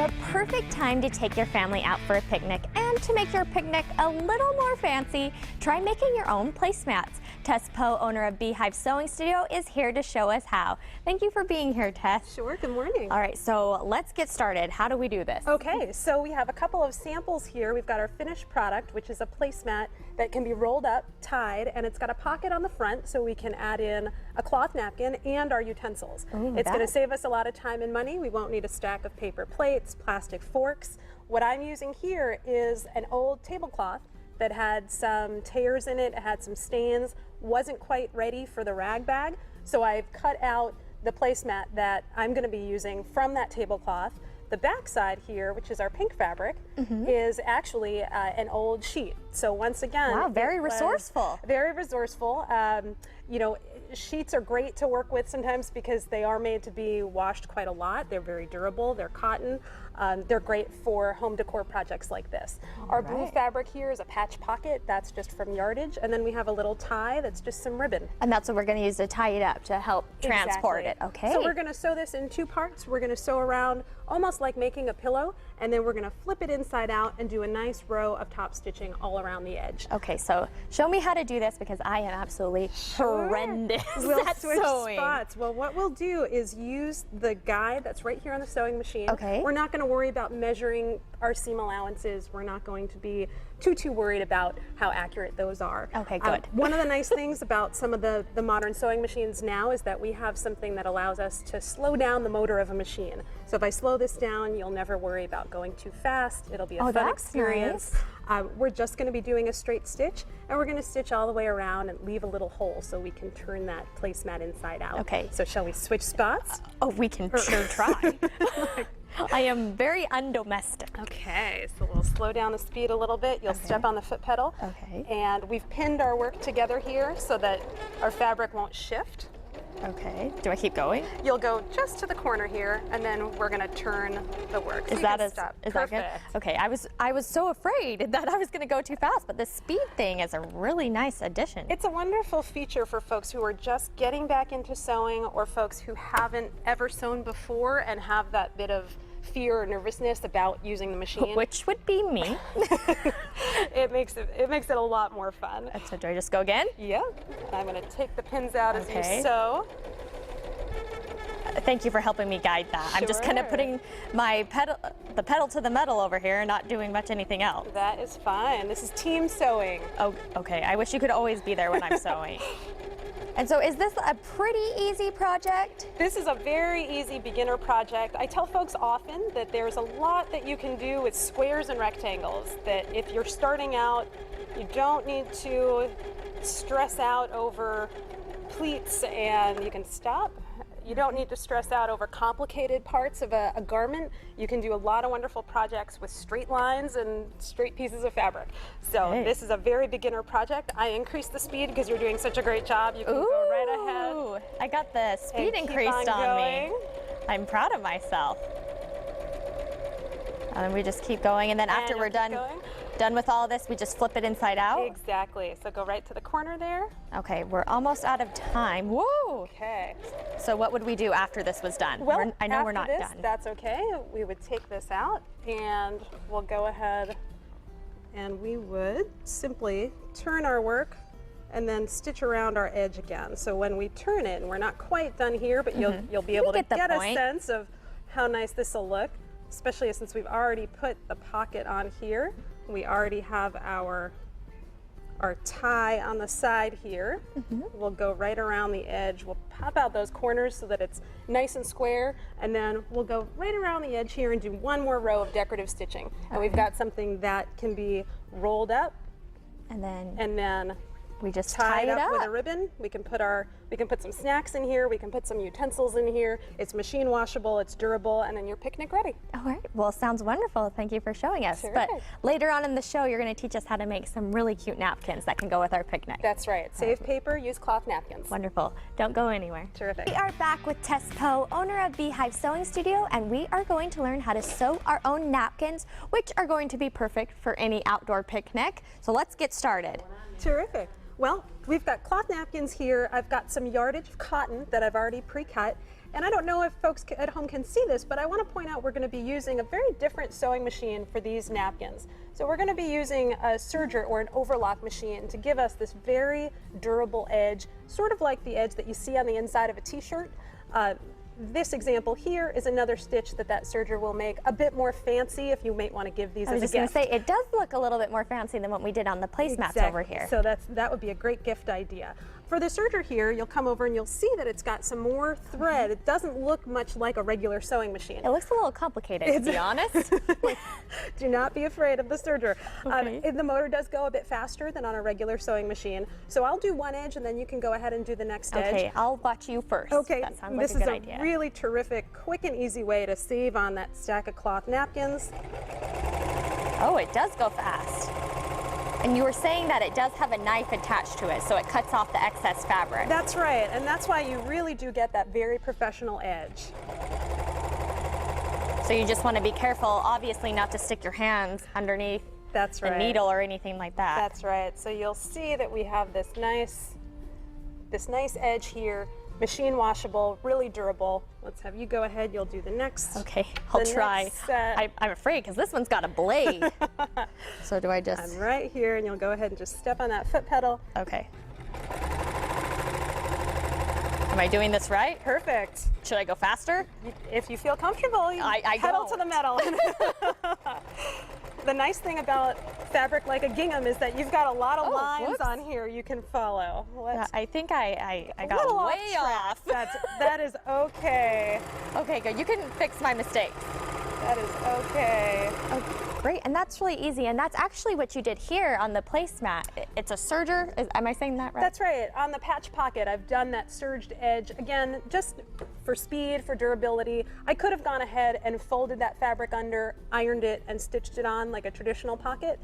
The perfect time to take your family out for a picnic, and to make your picnic a little more fancy, try making your own placemats. Tess Poe, owner of Beehive Sewing Studio, is here to show us how. Thank you for being here, Tess. Sure, good morning. All right, so let's get started. How do we do this? Okay, so we have a couple of samples here. We've got our finished product, which is a placemat that can be rolled up, tied, and it's got a pocket on the front so we can add in a cloth napkin and our utensils. Ooh, it's going to save us a lot of time and money. We won't need a stack of paper plates, plastic forks. What I'm using here is an old tablecloth that had some tears in it, it had some stains, wasn't quite ready for the rag bag. So I've cut out the placemat that I'm going to be using from that tablecloth. The back side here, which is our pink fabric, is actually an old sheet. So once again, wow, very resourceful. Very resourceful. You know, sheets are great to work with sometimes because they are made to be washed quite a lot. They're very durable. They're cotton. They're great for home decor projects like this. Our blue fabric here is a patch pocket. That's just from yardage. And then we have a little tie that's just some ribbon. And that's what we're going to use to tie it up to help transport it. Okay. So we're going to sew this in two parts. We're going to sew around almost like making a pillow, and then we're going to flip it inside out and do a nice row of top stitching all around the edge. Okay, so show me how to do this because I am absolutely horrendous We'll at switch sewing. spots. Well, what we'll do is use the guide that's right here on the sewing machine. Okay. We're not going to worry about measuring our seam allowances. We're not going to be too worried about how accurate those are. Okay, good. One of the nice things about some of the modern sewing machines now is that we have something that allows us to slow down the motor of a machine. So if I slow this down, you'll never worry about going too fast. It'll be a fun experience. Nice. We're just going to be doing a straight stitch, and we're going to stitch all the way around and leave a little hole so we can turn that placemat inside out. Okay. So shall we switch spots? Oh, we can sure try. I am very undomestic. Okay, so we'll slow down the speed a little bit. You'll step on the foot pedal. Okay. And we've pinned our work together here so that our fabric won't shift. Okay. Do I keep going? You'll go just to the corner here, and then we're going to turn the work. So Is that Perfect. good? Okay. I was so afraid that I was going to go too fast, but the speed thing is a really nice addition. It's a wonderful feature for folks who are just getting back into sewing, or folks who haven't ever sewn before and have that bit of fear or nervousness about using the machine. Which would be me. It makes it a lot more fun. So do I just go again? Yeah. And I'm going to take the pins out as you sew. Thank you for helping me guide that. I'm just kind of putting my the pedal to the metal over here and not doing much anything else. That is fine. This is team sewing. Oh, okay. I wish you could always be there when I'm sewing. And so is this a pretty easy project? This is a very easy beginner project. I tell folks often that there's a lot that you can do with squares and rectangles, that if you're starting out, you don't need to stress out over pleats, and you can stop. You don't need to stress out over complicated parts of a garment. You can do a lot of wonderful projects with straight lines and straight pieces of fabric. So this is a very beginner project. I increased the speed because you're doing such a great job. You can go right ahead. I got the speed increased on me. I'm proud of myself. And we just keep going, and then after we're done with all this, we just flip it inside out? Exactly. So go right to the corner there. Okay, we're almost out of time. Whoa! Okay. So what would we do after this was done? Well, I know we're not done. That's okay. We would take this out, and we'll go ahead and we would simply turn our work and then stitch around our edge again. So when we turn it, and we're not quite done here, but you'll be able to get a sense of how nice this will look, especially since we've already put the pocket on here. We already have our tie on the side here. We'll go right around the edge. We'll pop out those corners so that it's nice and square, and then we'll go right around the edge here and do one more row of decorative stitching. And we've got something that can be rolled up, and then we just tie it up with a ribbon. We can put some snacks in here. We can put some utensils in here. It's machine washable. It's durable, and then you're picnic ready. All right. Well, sounds wonderful. Thank you for showing us. But later on in the show, you're going to teach us how to make some really cute napkins that can go with our picnic. That's right. Save paper. Use cloth napkins. Wonderful. Don't go anywhere. Terrific. We are back with Tess Poe, owner of Beehive Sewing Studio, and we are going to learn how to sew our own napkins, which are going to be perfect for any outdoor picnic. So let's get started. Terrific. Well, we've got cloth napkins here. I've got some yardage of cotton that I've already pre-cut, And I don't know if folks at home can see this, but I want to point out we're going to be using a very different sewing machine for these napkins. So we're going to be using a serger or an overlock machine to give us this very durable edge, sort of like the edge that you see on the inside of a t-shirt. This example here is another stitch that serger will make a bit more fancy if you might want to give these as a gift. I was just going to say, it does look a little bit more fancy than what we did on the placemats over here. So that would be a great gift idea. For the serger here, you'll come over and you'll see that it's got some more thread. It doesn't look much like a regular sewing machine. It looks a little complicated, to be honest. Do not be afraid of the serger. Okay. The motor does go a bit faster than on a regular sewing machine. So I'll do one edge and then you can go ahead and do the next edge. Okay, I'll watch you first. Okay, that sounds like a good idea. This is a really terrific, quick and easy way to save on that stack of cloth napkins. Oh, it does go fast. And you were saying that it does have a knife attached to it, so it cuts off the excess fabric. That's right, and that's why you really do get that very professional edge. So you just want to be careful, obviously not to stick your hands underneath the needle or anything like that. That's right. So you'll see that we have this nice edge here, machine washable, really durable. Let's have you go ahead, you'll do the next. Okay, I'll try. I'm afraid because this one's got a blade. So do I just... I'm right here and you'll go ahead and just step on that foot pedal. Okay. Am I doing this right? Perfect. Should I go faster? If you feel comfortable, you pedal to the metal. The nice thing about fabric like a gingham is that you've got a lot of lines on here you can follow. Yeah, I think I got way off. That is okay. Okay, good. You can fix my mistakes. That is okay. Oh, great, and that's really easy, and that's actually what you did here on the placemat. It's a serger, am I saying that right? That's right. On the patch pocket, I've done that serged edge. Again, just for speed, for durability. I could have gone ahead and folded that fabric under, ironed it, and stitched it on like a traditional pocket,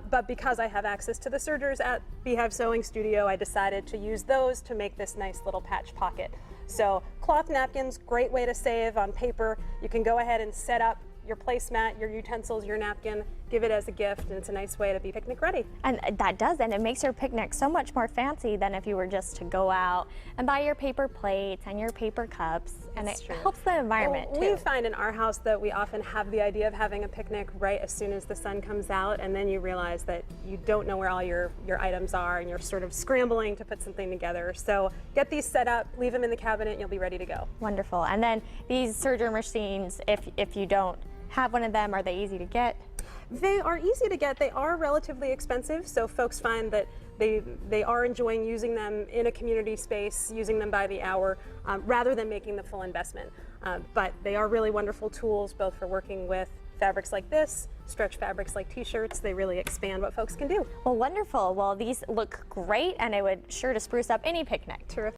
but because I have access to the sergers at Beehive Sewing Studio, I decided to use those to make this nice little patch pocket. So cloth napkins, great way to save on paper. You can go ahead and set up your placemat, your utensils, your napkin, give it as a gift, and it's a nice way to be picnic ready. And that does, and it makes your picnic so much more fancy than if you were just to go out and buy your paper plates and your paper cups, and it helps the environment too. We find in our house that we often have the idea of having a picnic right as soon as the sun comes out, and then you realize that you don't know where all your items are, and you're sort of scrambling to put something together. So get these set up, leave them in the cabinet, and you'll be ready to go. Wonderful. And then these serger machines, if you don't have one of them, are they easy to get? They are easy to get. They are relatively expensive, so folks find that they are enjoying using them in a community space, using them by the hour, rather than making the full investment. But they are really wonderful tools, both for working with fabrics like this, stretch fabrics like t-shirts. They really expand what folks can do. Well, wonderful. Well, these look great, and it would sure to spruce up any picnic. Terrific.